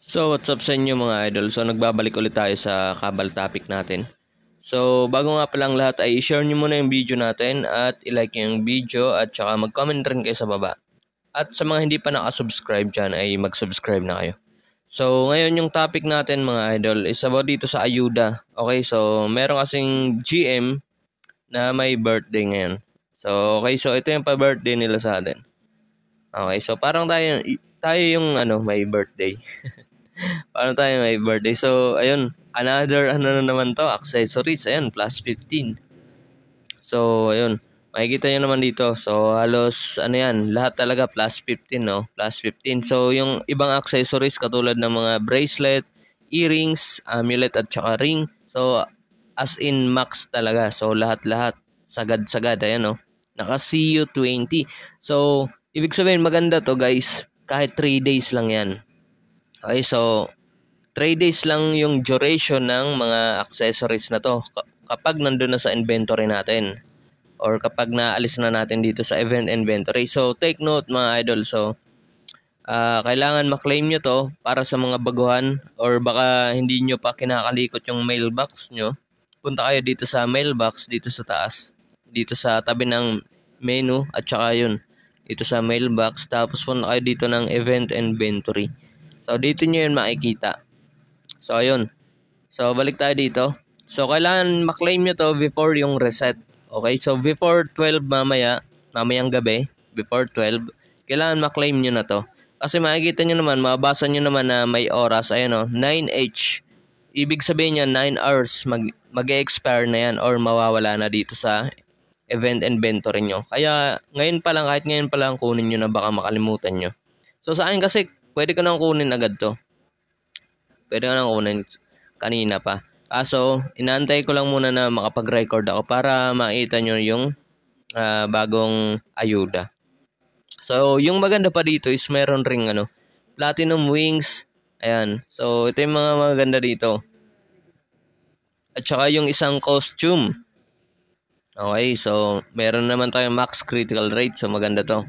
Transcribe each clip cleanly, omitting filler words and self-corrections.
So, what's up sa inyo mga idol? So, nagbabalik ulit tayo sa kabal topic natin. So, bago nga palang lahat ay i-share nyo muna yung video natin at i-like yung video at saka mag-comment rin kayo sa baba. At sa mga hindi pa nakasubscribe dyan ay mag-subscribe na kayo. So, ngayon yung topic natin mga idol is about dito sa ayuda. Okay, so meron kasing GM na may birthday ngayon. So, okay, so ito yung pa-birthday nila sa atin. Okay, so parang tayo yung may birthday. Paano tayo may birthday? So, ayun, another na naman to, accessories, ayun, plus 15. So, ayun, makikita nyo naman dito. So, halos, lahat talaga plus 15, no? Plus 15. So, yung ibang accessories katulad ng mga bracelet, earrings, amulet, at saka ring. So, as in max talaga. So, lahat-lahat, sagad-sagad, ayan, no? Naka CU20. So, ibig sabihin, maganda to, guys. Kahit 3 days lang yan. Okay, so 3 days lang yung duration ng mga accessories na to kapag nandun na sa inventory natin or kapag naalis na natin dito sa event inventory. So take note mga idol. So kailangan maklaim nyo to para sa mga baguhan or baka hindi nyo pa kinakalikot yung mailbox nyo. Punta kayo dito sa mailbox dito sa taas. Dito sa tabi ng menu at saka yun. Dito sa mailbox. Tapos punta kayo dito ng event inventory. So dito nyo yun makikita. So, ayun. So, balik tayo dito. So, kailangan maklaim nyo to before yung reset. Okay? So, before 12 mamayang gabi, before 12, kailangan maklaim nyo na to. Kasi makikita nyo naman, mababasa nyo naman na may oras, ayun o, 9H. Ibig sabihin niya, 9 hours, mag-expire na yan or mawawala na dito sa event inventory nyo. Kaya, kahit ngayon pa lang kunin nyo na baka makalimutan nyo. So, sa akin kasi, pwede ko nang kunin agad to. Pwede ka nang kunin kanina pa. Kaso, inaantay ko lang muna na makapag-record ako para makita nyo yung bagong ayuda. So, yung maganda pa dito is meron ring platinum wings. Ayan. So, ito yung mga maganda dito. At saka yung isang costume. Okay, so meron naman tayong max critical rate. So, maganda to.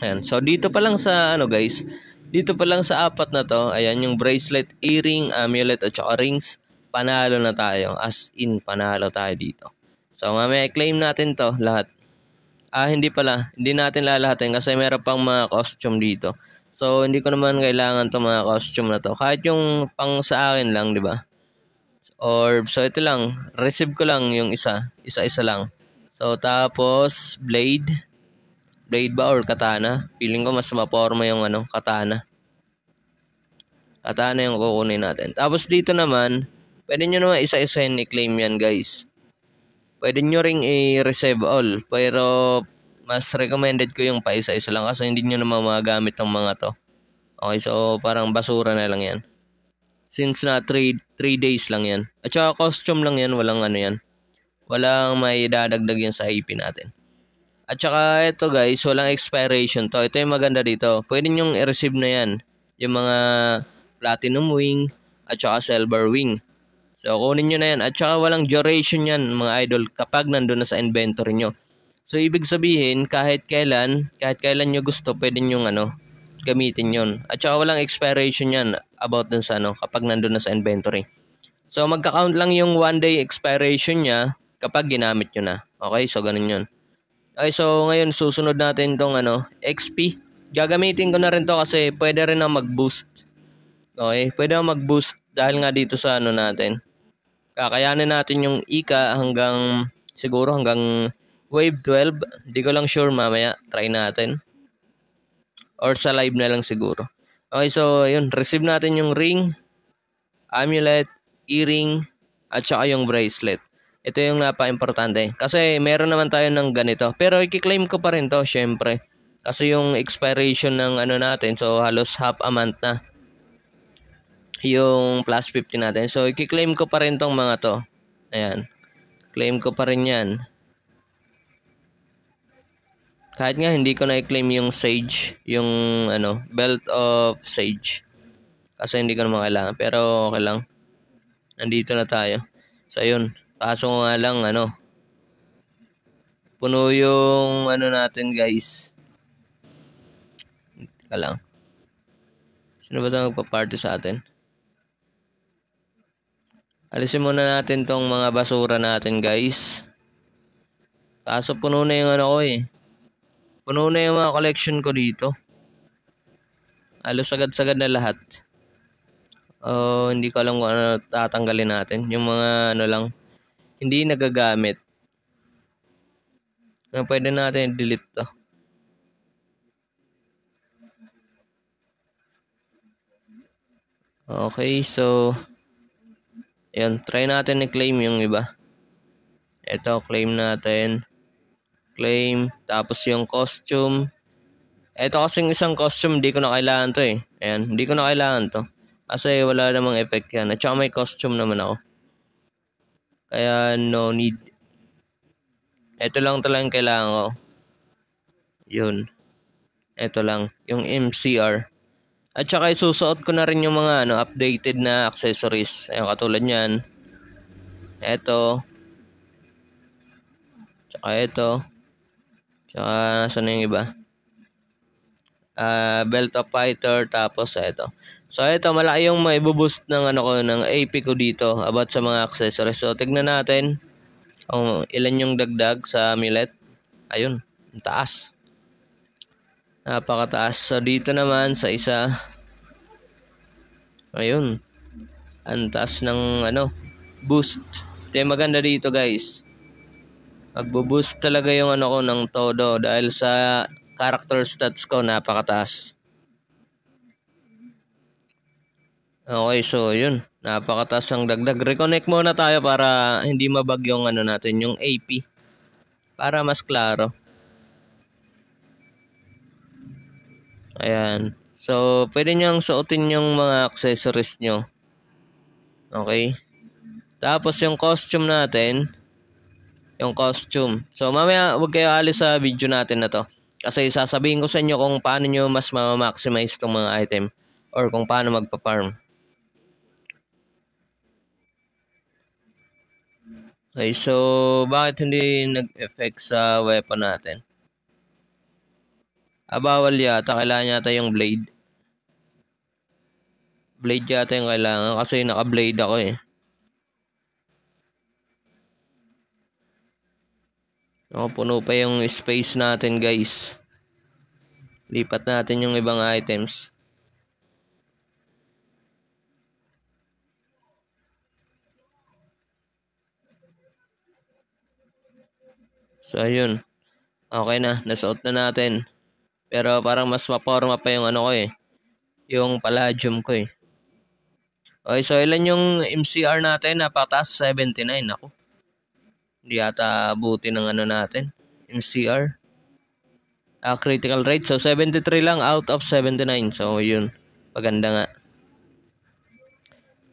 Ayan. So, dito pa lang sa guys, dito pa lang sa apat na to, ayan yung bracelet, earring, amulet at saka rings, panalo na tayo. As in, panalo tayo dito. So, mamaya i-claim natin to lahat. Hindi pala. Hindi natin lalahatin kasi meron pang mga costume dito. So, hindi ko naman kailangan to mga costume na to. Kahit yung pang sa akin lang, di ba? So ito lang. Receive ko lang yung isa. Isa-isa lang. So, tapos, blade ba or katana? Feeling ko mas maporma yung katana. Katana yung kukunin natin. Tapos dito naman, pwede nyo naman isa-isa i-claim yan guys. Pwede nyo ring i-receive all. Pero mas recommended ko yung pa isa-isa lang kasi hindi nyo naman magagamit ng mga to. Okay, so parang basura na lang yan. Since na 3 days lang yan. At saka costume lang yan, walang yan. Walang may dadagdag yan sa IP natin. At saka ito guys, walang expiration to. Ito yung maganda dito. Pwede nyong i-receive na yan. Yung mga platinum wing at saka silver wing. So kunin nyo na yan. At saka walang duration yan mga idol kapag nandun na sa inventory nyo. So ibig sabihin kahit kailan nyo gusto pwede nyong gamitin yon. At saka walang expiration yan about dun sa kapag nandun na sa inventory. So magka-count lang yung 1 day expiration nya kapag ginamit nyo na. Okay, so ganun yun. Okay, so ngayon susunod natin tong XP. Gagamitin ko na rin to kasi pwede rin na mag-boost. Okay, pwede na mag-boost dahil nga dito sa natin. Kakayanin natin yung ika siguro hanggang wave 12. Hindi ko lang sure mamaya. Try natin. Or sa live na lang siguro. Okay, so yun. Receive natin yung ring, amulet, earring, at saka yung bracelet. Ito yung napaka-importante. Kasi meron naman tayo ng ganito. Pero i-claim ko pa rin to, syempre. Kasi yung expiration ng natin, so halos half a month na. Yung plus 50 natin. So i-claim ko pa rin tong mga to. Ayan. Claim ko pa rin yan. Kahit nga hindi ko na i-claim yung sage. Yung belt of sage. Kasi hindi ko naman kailangan. Pero okay lang. Nandito na tayo. So yun. Kaso nga lang puno yung natin guys. Teka lang. Sino ba ito magpa-party sa atin? Alisin muna natin tong mga basura natin, guys. Kaso puno na yung ano ko eh. Puno na yung mga collection ko dito. Halos sagad-sagad na lahat. Hindi ko alam kung ano tatanggalin natin. Yung mga ano lang, hindi nagagamit. Pwede natin delete to. Okay, so yan, try natin i-claim yung iba. Ito, claim natin. Claim, tapos yung costume. Ito kasing isang costume, hindi ko na kailangan to eh. Ayan, hindi ko na kailangan to. Kasi wala namang effect yan. At saka may costume naman ako. Kaya no need. Ito lang talagang kailangan ko. Yun. Ito lang, yung MCR. At saka isusuot ko na rin yung mga updated na accessories. Ayun, katulad niyan. Ito. Tsaka ito. Tsaka saan na yung iba? Belt of Fighter. Tapos ito. So ito, malaki yung maibuboost ng ng AP ko dito about sa mga accessories. So tignan natin kung ilan yung dagdag sa amulet. Ayun, ang taas. Napakataas. So dito naman sa isa, ayun, ang taas ng boost. Ito yung maganda dito, guys. Magbo-boost talaga yung ko ng todo dahil sa character stats ko napakataas. Okay, so yun, napakataas ang dagdag. Reconnect muna tayo para hindi mabag yung natin, yung AP. Para mas klaro. Ayan. So, pwede niyong suotin yung mga accessories nyo. Okay. Tapos yung costume natin. Yung costume. So, mamaya huwag kayo alis sa video natin na to. Kasi sasabihin ko sa inyo kung paano nyo mas ma-maximize itong mga item. Or kung paano magpa-farm. Okay, so bakit hindi nag-effect sa weapon natin? Bawal yata. Kailangan yata yung blade. Blade yata yung kailangan kasi naka-blade ako eh. Puno pa yung space natin, guys. Lipat natin yung ibang items. So, ayun. Okay na. Nasuot na natin. Pero parang mas maporma pa yung ko eh. Yung palladium ko eh. Okay, so ilan yung MCR natin? Napataas 79. Ako. Hindi yata abuti ng natin. MCR. Critical rate. So, 73 lang out of 79. So, yun. Paganda nga.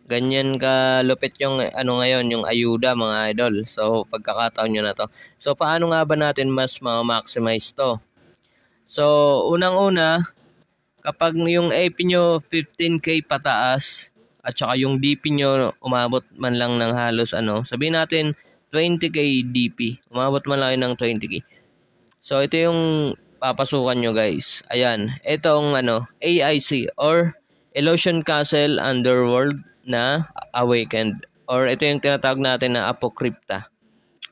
Ganyan ka lupit yung ngayon, yung ayuda mga idol. So, pagkakataon nyo na to. So, paano nga ba natin mas ma-maximize to? So, unang-una, kapag yung AP nyo 15k pataas, at saka yung DP nyo umabot man lang ng halos sabihin natin 20k DP. Umabot man lang ng 20k. So, ito yung papasukan nyo, guys. Ayan. Itong AIC or Illusion Castle Underworld na Awakened. Or ito yung tinatawag natin na Apocrypta.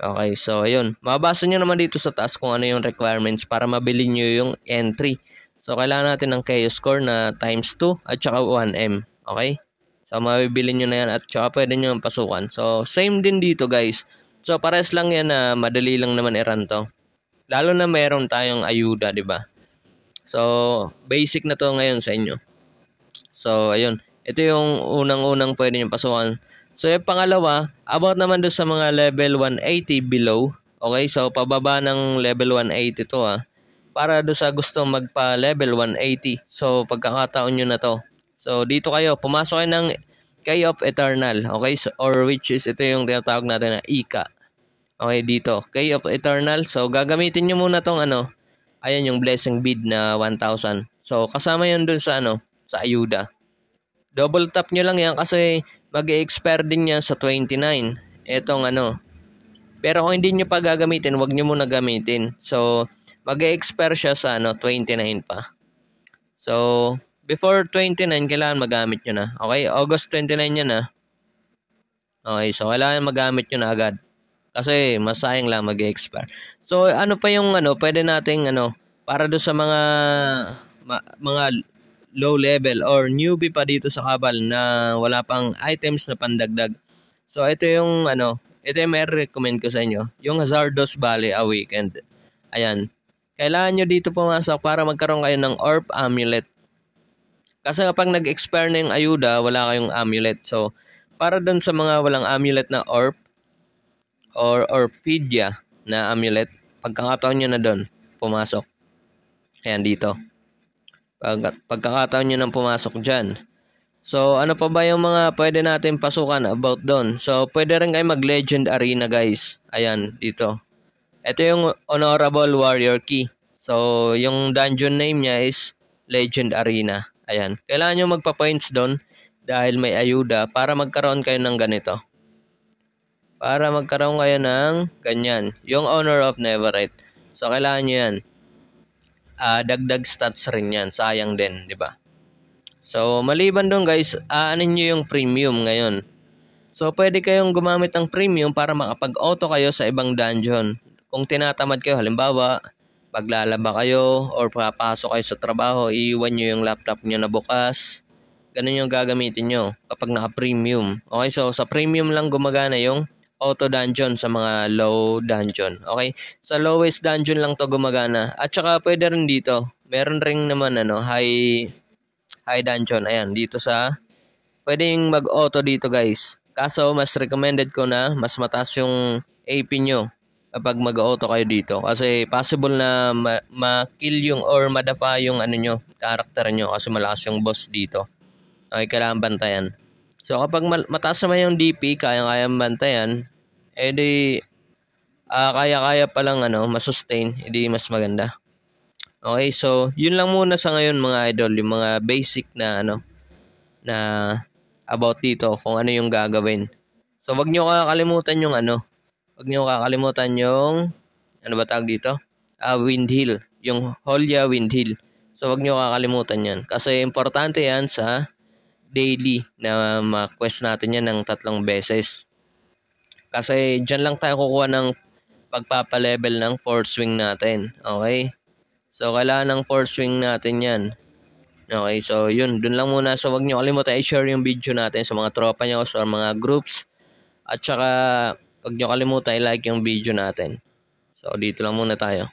Okay, so ayun. Mababasa nyo naman dito sa taas kung ano yung requirements para mabili nyo yung entry. So, kailangan natin ng Chaos Score na times 2 at saka 1M. Okay? So, mabibili nyo na yan at saka pwede nyo yung pasukan. So, same din dito, guys. So, pares lang yan na madali lang naman i-run to. Lalo na meron tayong ayuda, di ba? So, basic na to ngayon sa inyo. So, ayun. Ito yung unang-unang pwede nyo pasukan. So, yung pangalawa, about naman doon sa mga level 180 below. Okay, so pababa ng level 180 to para doon sa gusto magpa-level 180. So, pagkakataon nyo na to. So, dito kayo, pumasok kayo ng Key of Eternal. Okay, so, or which is ito yung tinatawag natin na Ika. Okay, dito. Key of Eternal. So, gagamitin nyo muna tong ayan yung blessing bead na 1,000. So, kasama yun dun sa sa ayuda. Double tap nyo lang yan kasi mag-expire din yan sa 29. Etong Pero kung hindi nyo pa gagamitin, wag nyo muna gamitin. So, mag-expire siya sa 29 pa. So, before 29, kailangan magamit nyo na. Okay, August 29 yan na. Okay, so kailangan magamit nyo na agad. Kasi masayang lang mag-expire. So ano pa yung pwede nating para do sa mga low level or newbie pa dito sa Kabal na wala pang items na pandagdag. So ito yung ito yung may recommend ko sa inyo, yung Hazardous Valley Awakened. Ayan. Kailangan nyo dito pumasok para magkaroon kayo ng Orb Amulet. Kasi kapag nag-expire na yung ayuda, wala kayong amulet. So, para doon sa mga walang amulet na orb or Orphidia na amulet, pagkakataon nyo na doon, pumasok. Ayan dito. Pagkakataon nyo nang pumasok dyan. So, ano pa ba yung mga pwede natin pasukan about doon? So, pwede rin kayo mag-Legend Arena, guys. Ayan, dito. Ito yung Honorable Warrior Key. So, yung dungeon name niya is Legend Arena. Ayan. Kailangan nyo magpa-points doon dahil may ayuda para magkaroon kayo ng ganito. Para magkaroon kayo ng ganyan. Yung Honor of Neverite. So, kailangan nyo yan. Dagdag stats rin yan. Sayang din, di ba? So, maliban doon guys, aanin nyo yung premium ngayon. So, pwede kayong gumamit ng premium para makapag-auto kayo sa ibang dungeon. Kung tinatamad kayo, halimbawa, paglalaba kayo or papasok kayo sa trabaho, iiwan nyo yung laptop nyo na bukas. Ganun yung gagamitin nyo kapag naka-premium. Okay, so sa premium lang gumagana yung auto dungeon sa mga low dungeon. Okay, sa lowest dungeon lang to gumagana. At saka pwede rin dito. Meron rin naman high dungeon. Ayan, dito sa pwedeng mag-auto dito guys. Kaso mas recommended ko na mas mataas yung AP nyo kapag mag-auto kayo dito. Kasi possible na ma-kill yung or madapa yung character nyo kasi malakas yung boss dito. Okay, kailangan bantayan. So kapag mataas naman yung DP, kaya bantayan, edi kaya-kaya palang masustain, edi mas maganda. Okay, so yun lang muna sa ngayon mga idol, yung mga basic na na about dito kung ano yung gagawin. So wag niyo kakalimutan yung wag niyo kakalimutan yung ba tawag dito? Wind Hill, yung Holya Wind Hill. So wag niyo kakalimutan 'yan kasi importante 'yan sa daily na ma-quest natin 'yan ng 3 beses. Kasi diyan lang tayo kukuha ng pagpapa-level ng force swing natin. Okay? So kailangan ng force swing natin 'yan. Okay, so yun, dun lang muna. So wag niyo kalimutan i-share yung video natin sa mga tropa niyo or mga groups. At saka wag niyo kalimutan i-like yung video natin. So dito lang muna tayo.